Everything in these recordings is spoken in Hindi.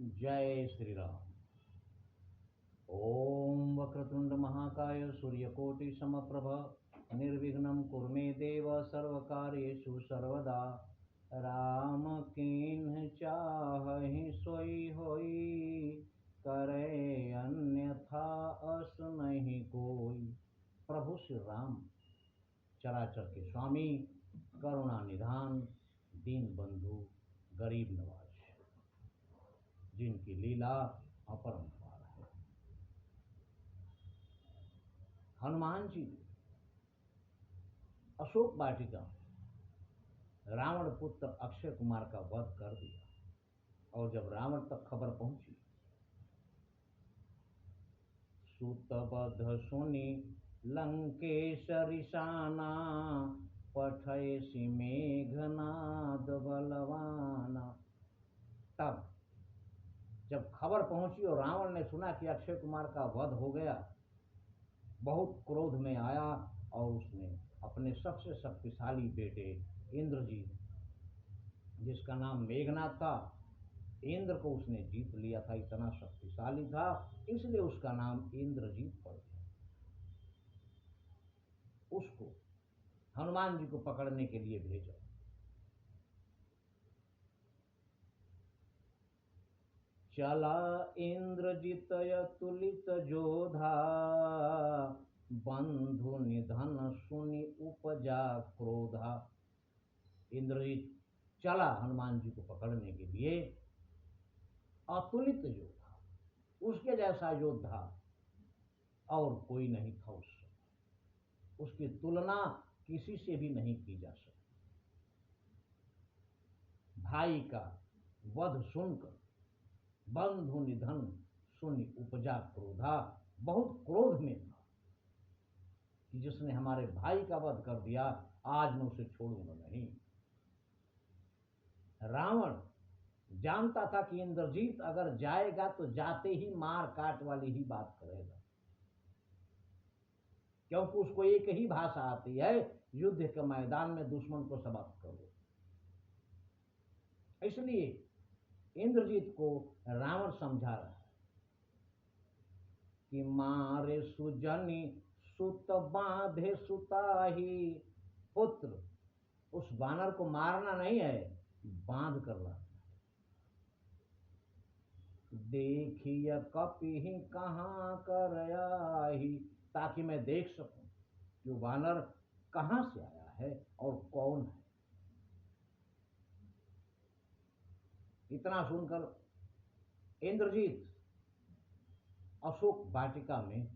जय श्री राम। ओम वक्रतुंड महाकाय सूर्यकोटि समप्रभ निर्विघ्नं कुरु मे देव सर्वकार्येषु सर्वदा। राम कीन्ह चाहि सोई होई, करे अन्यथा अस नहीं कोई। प्रभु श्री राम चराचर के स्वामी, करुणा निधान, दीन बंधु, गरीब नवाज, जिनकी लीला अपरंपार है। हनुमान जी ने अशोक वाटिका में रावण पुत्र अक्षय कुमार का वध कर दिया। और जब रावण तक खबर पहुंची, सुत बध सुनी लंकेश रिसाना, पठयसि मेघनाद बलवाना। तब जब खबर पहुंची और रावण ने सुना कि अक्षय कुमार का वध हो गया, बहुत क्रोध में आया और उसने अपने सबसे शक्तिशाली बेटे इंद्रजीत, जिसका नाम मेघनाद था, इंद्र को उसने जीत लिया था। इतना शक्तिशाली था, इसलिए उसका नाम इंद्रजीत पड़ गया। उसको हनुमान जी को पकड़ने के लिए भेजा। चला इंद्रजित अतुलित जोधा, बंधु निधन सुनि उपजा क्रोधा। इंद्रजीत चला हनुमान जी को पकड़ने के लिए। अतुलित योद्धा, उसके जैसा योद्धा और कोई नहीं था उस समय। उसकी तुलना किसी से भी नहीं की जा सकती। भाई का वध सुनकर बंधु निधन सुनि उपजा क्रोधा, बहुत क्रोध में था कि जिसने हमारे भाई का वध कर दिया, आज मैं उसे छोड़ूंगा नहीं। रावण जानता था कि इंद्रजीत अगर जाएगा तो जाते ही मार काट वाली ही बात करेगा, क्योंकि उसको एक ही भाषा आती है, युद्ध के मैदान में दुश्मन को समाप्त करो। इसलिए इंद्रजीत को रावण समझा रहा है कि मारे सुजनी सुत बांधे सुताही। पुत्र, उस वानर को मारना नहीं है, बांध कर लाना। देखिए कपि कहाँ कर आही, ताकि मैं देख सकूं कि वानर कहां से आया है और कौन है। इतना सुनकर इंद्रजीत अशोक वाटिका में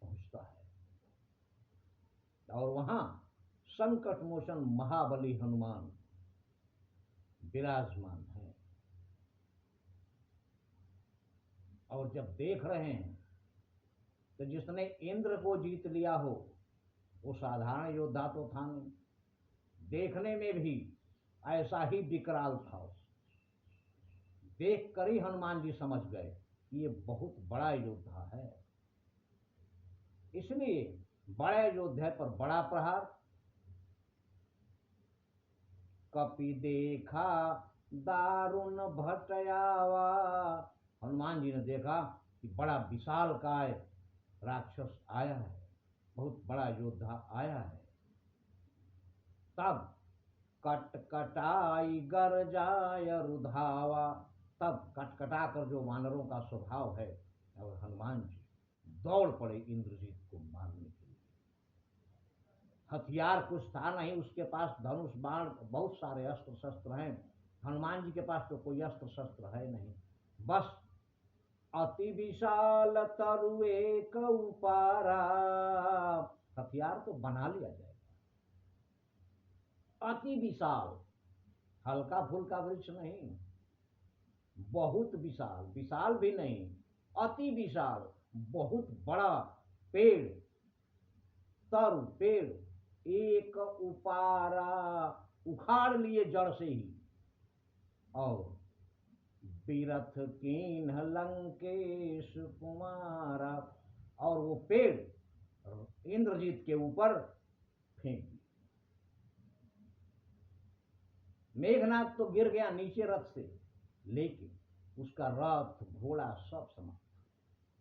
पहुंचता है और वहां संकट मोचन महाबली हनुमान विराजमान है। और जब देख रहे हैं तो जिसने इंद्र को जीत लिया हो, वो साधारण योद्धा तो था नहीं, देखने में भी ऐसा ही विकराल था। देख कर ही हनुमान जी समझ गए कि ये बहुत बड़ा योद्धा है। इसलिए बड़े योद्धे पर बड़ा प्रहार। कपि देखा दारुण भटयावा, हनुमान जी ने देखा कि बड़ा विशालकाय राक्षस आया है, बहुत बड़ा योद्धा आया है। तब कटकटाई गरजाय रुधावा, तब कटकटा कर, जो वानरों का स्वभाव है, और हनुमान जी दौड़ पड़े इंद्रजीत को मारने के लिए। हथियार कुछ था नहीं उसके पास, धनुष बाण बहुत सारे अस्त्र शस्त्र हैं, हनुमान जी के पास तो कोई अस्त्र शस्त्र है नहीं। बस अति विशाल तरु एक उपारा, हथियार तो बना लिया जाएगा। अति विशाल, हल्का फुल्का वृक्ष नहीं, बहुत विशाल, विशाल भी नहीं, अति विशाल, बहुत बड़ा पेड़, तरु पेड़, एक उपारा, उखाड़ लिए जड़ से ही। और बीरथ कीन्ह लंकेश कुमारा, और वो पेड़ इंद्रजीत के ऊपर फेंक दिया। मेघनाद तो गिर गया नीचे रथ से, लेकिन उसका रथ घोड़ा सब समाप्त।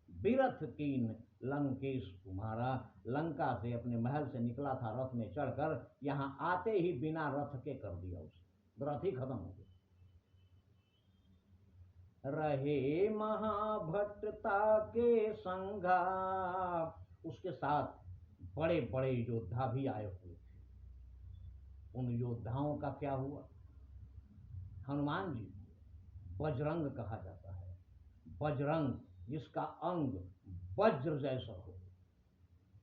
बिरथ कीन लंकेश कुमारा, लंका से अपने महल से निकला था रथ में चढ़कर, यहां आते ही बिना रथ के कर दिया उसने, रथ ही खत्म हो गया। रहे महाभट्टता के संगा, उसके साथ बड़े बड़े योद्धा भी आए हुए थे। उन योद्धाओं का क्या हुआ? हनुमान जी बजरंग कहा जाता है। बजरंग जिसका अंग वज्र जैसा हो,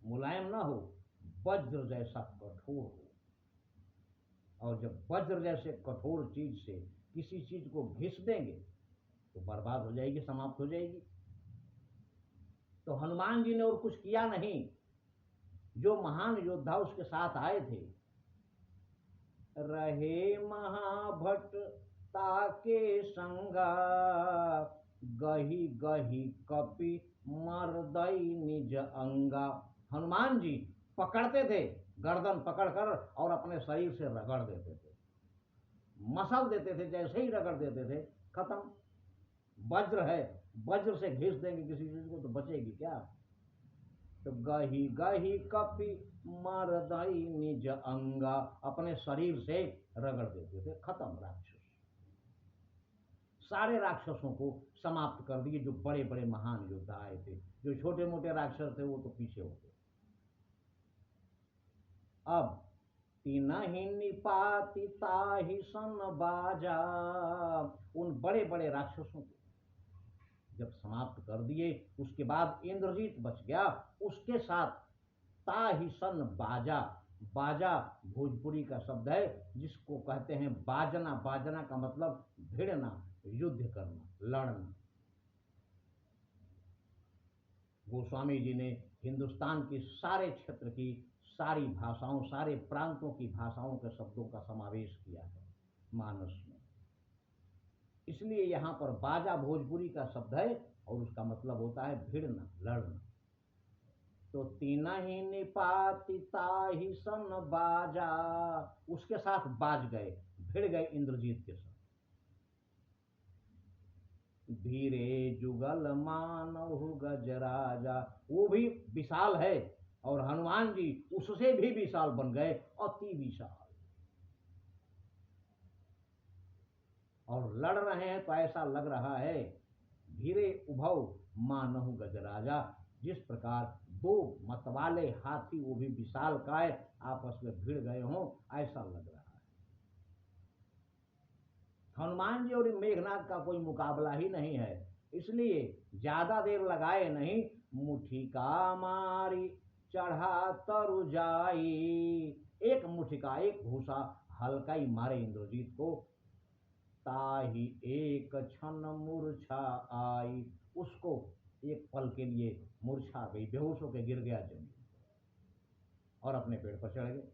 मुलायम ना हो, वज्र जैसा कठोर हो। और जब वज्र जैसे कठोर चीज से किसी चीज को घिस देंगे तो बर्बाद हो जाएगी, समाप्त हो जाएगी। तो हनुमान जी ने और कुछ किया नहीं, जो महान योद्धा उसके साथ आए थे। रहे महाभट्ट ताके संगा, गही गही कपि मर्दई निज अंगा। हनुमान जी पकड़ते थे, गर्दन पकड़कर और अपने शरीर से रगड़ देते थे, मसल देते थे, जैसे ही रगड़ देते थे खत्म। वज्र है, वज्र से घिस देंगे किसी चीज को तो बचेगी क्या? तो गही गही कपि मर्दई निज अंगा, अपने शरीर से रगड़ देते थे, खत्म राक्षस। सारे राक्षसों को समाप्त कर दिए। जो बड़े बड़े महान योद्धा आए थे, जो छोटे मोटे राक्षस थे वो तो पीछे हो गए। अब तिनहि निपाति ताहि सन बाजा, उन बड़े बड़े राक्षसों को जब समाप्त कर दिए, उसके बाद इंद्रजीत बच गया, उसके साथ ताहि सन बाजा। बाजा भोजपुरी का शब्द है जिसको कहते हैं बाजना। बाजना का मतलब भिड़ना, युद्ध करना, लड़ना। गोस्वामी जी ने हिंदुस्तान की सारे क्षेत्र की सारी भाषाओं, सारे प्रांतों की भाषाओं के शब्दों का समावेश किया है मानस में। इसलिए यहाँ पर बाजा भोजपुरी का शब्द है और उसका मतलब होता है भिड़ना, लड़ना। तो तिनहि निपाति ताहि सन बाजा, उसके साथ बाज गए, भिड़ गए इंद्रजीत के साथ। धीरे जुगल मानहु गजराजा, वो भी विशाल है और हनुमान जी उससे भी विशाल बन गए, अति विशाल। और लड़ रहे हैं तो ऐसा लग रहा है धीरे उभव मानहु गजराजा, जिस प्रकार दो मतवाले हाथी, वो भी विशाल काय, आपस में भिड़ गए हों, ऐसा लग रहा है। हनुमान जी और मेघनाथ का कोई मुकाबला ही नहीं है, इसलिए ज्यादा देर लगाए नहीं। मुठिका मारी चढ़ा तरु जाई, एक मुठिका, एक घूसा हल्का ही मारे इंद्रजीत को, ताही एक क्षण मूर्छा आई, उसको एक पल के लिए मूर्छा गई, बेहोश होकर गिर गया जमीन और अपने पेड़ पर चढ़ गए।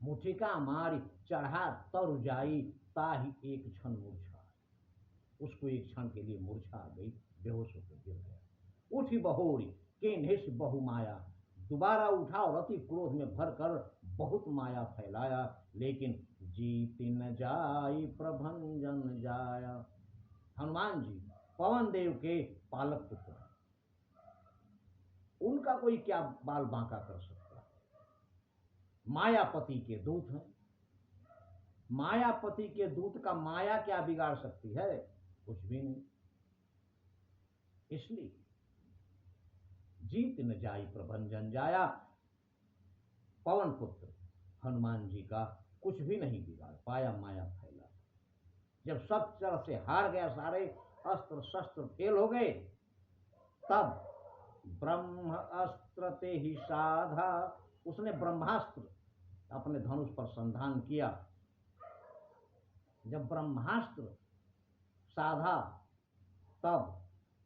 मुठिका मारी चढ़ा तरु जाई, ताही एक क्षण मूर्छा, उसको एक क्षण के लिए मूर्छा आ गई, बेहोश होकर गिर गया। उठी बहोरी के निश बहु माया, दोबारा उठा और अति क्रोध में भरकर बहुत माया फैलाया, लेकिन जीत न जाई प्रभंजन जाया। हनुमान जी पवन देव के पालक पुत्र हैं, उनका कोई क्या बाल बांका कर सकता है? मायापति के दूत हैं, मायापति के दूत का माया क्या बिगाड़ सकती है? कुछ भी नहीं। इसलिए जीत न जाई प्रभंजन जाया, पवन पुत्र हनुमान जी का कुछ भी नहीं बिगाड़ पाया, माया फैला। जब सब तरह से हार गया, सारे अस्त्र शस्त्र फेल हो गए, तब ब्रह्म अस्त्र ते ही साधा, उसने ब्रह्मास्त्र अपने धनुष पर संधान किया। जब ब्रह्मास्त्र साधा तब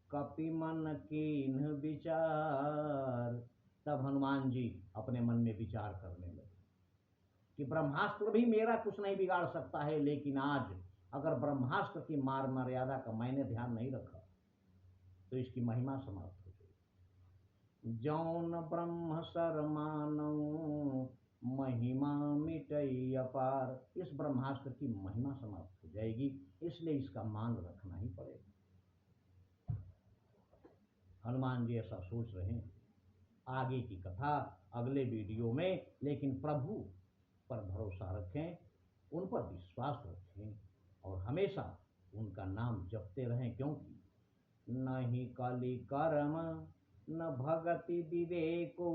कपि मन कीन्ह विचार, तब हनुमान जी अपने मन में विचार करने लगे कि ब्रह्मास्त्र भी मेरा कुछ नहीं बिगाड़ सकता है, लेकिन आज अगर ब्रह्मास्त्र की मार मर्यादा का मैंने ध्यान नहीं रखा तो इसकी महिमा समाप्त हो गई। जौन ब्रह्म सर मानऊ महिमा मिटई अपार। इस ब्रह्मास्त्र की महिमा समाप्त हो जाएगी, इसलिए इसका मान रखना ही पड़ेगा। हनुमान जी ऐसा सोच रहे हैं। आगे की कथा अगले वीडियो में, लेकिन प्रभु पर भरोसा रखें, उन पर विश्वास रखें और हमेशा उनका नाम जपते रहें, क्योंकि न ही कलि कर्म न भगति विवेको,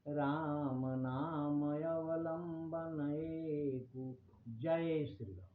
राम नाम अवलंबन एकु। जय श्री राम।